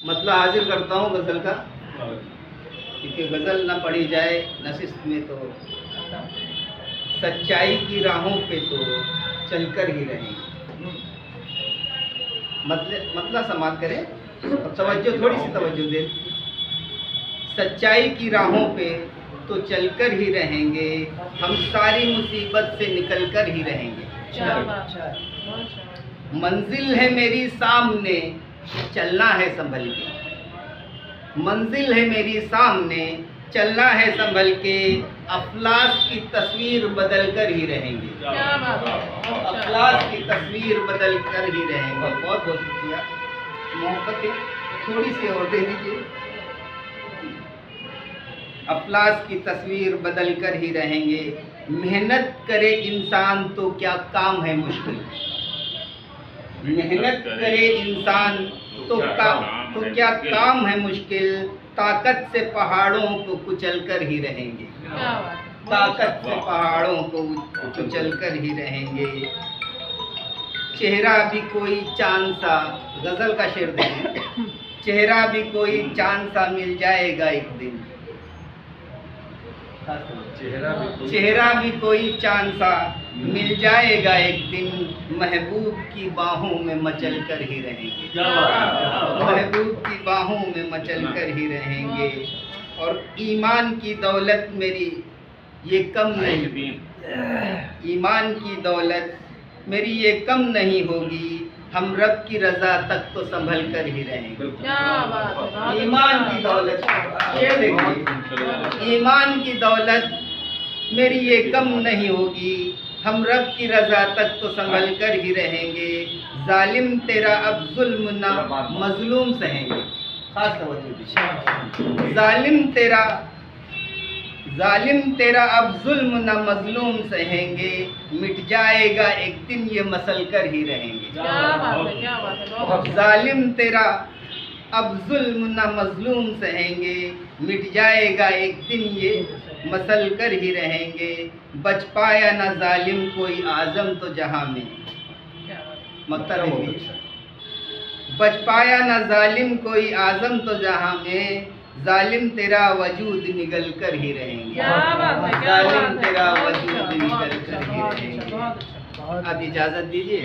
मतलब हाजिर करता हूँ गज़ल का, क्योंकि गज़ल ना पढ़ी जाए नशिस्त में तो सच्चाई की राहों पे तो चलकर ही रहेंगे। मतलब समाप्त करें और तवज्जो, थोड़ी सी तवज्जो दें। सच्चाई की राहों पे तो चलकर ही रहेंगे, हम सारी मुसीबत से निकल कर ही रहेंगे। मंजिल है मेरी सामने, चलना है संभल के। मंजिल है मेरी सामने, चलना है संभल के। अफलास की तस्वीर बदल कर ही रहेंगे। अफलास की तस्वीर बदल कर ही रहेंगे। बहुत बहुत शुक्रिया। मोहब्बत थोड़ी सी और दे दीजिए। अफलास की तस्वीर बदल कर ही रहेंगे। मेहनत करे इंसान तो क्या काम है मुश्किल। मेहनत करे इंसान तो क्या काम है मुश्किल। ताकत से पहाड़ों को कुचल कर ही रहेंगे। ताकत से पहाड़ों को कुचल कर ही रहेंगे। चेहरा भी कोई चांद सा, गजल का शेर दें। चेहरा भी कोई चांद सा मिल जाएगा एक दिन। चेहरा भी कोई चांद सा मिल जाएगा एक दिन। महबूब की बाहों में मचल कर ही रहेंगे। महबूब की बाहों में मचल कर ही रहेंगे। और ईमान की दौलत मेरी ये कम नहीं, ईमान की दौलत मेरी ये कम नहीं होगी। हम रब की रजा तक तो संभल कर ही रहेंगे। ईमान की दौलत, ये देखिए, ईमान की दौलत मेरी ये कम नहीं होगी। हम रब की रजा तक तो संभल कर ही रहेंगे। जालिम तेरा अब जुल्म ना मजलूम सहेंगे। खास तवज्जो। जालिम तेरा अब जुल्म न मजलूम सहेंगे। मिट जाएगा एक दिन ये मसल कर ही रहेंगे। जालिम तेरा अब जुल्म न मजलूम सहेंगे। मिट जाएगा एक दिन ये मसल कर ही रहेंगे। बच पाया न जालिम कोई आजम तो जहां में। मतलब बच पाया न जालिम कोई आजम तो जहां में। जालिम तेरा वजूद निगल कर ही रहेंगे। जालिम तेरा वजूद निगल कर ही रहेंगे। अब इजाज़त दीजिए।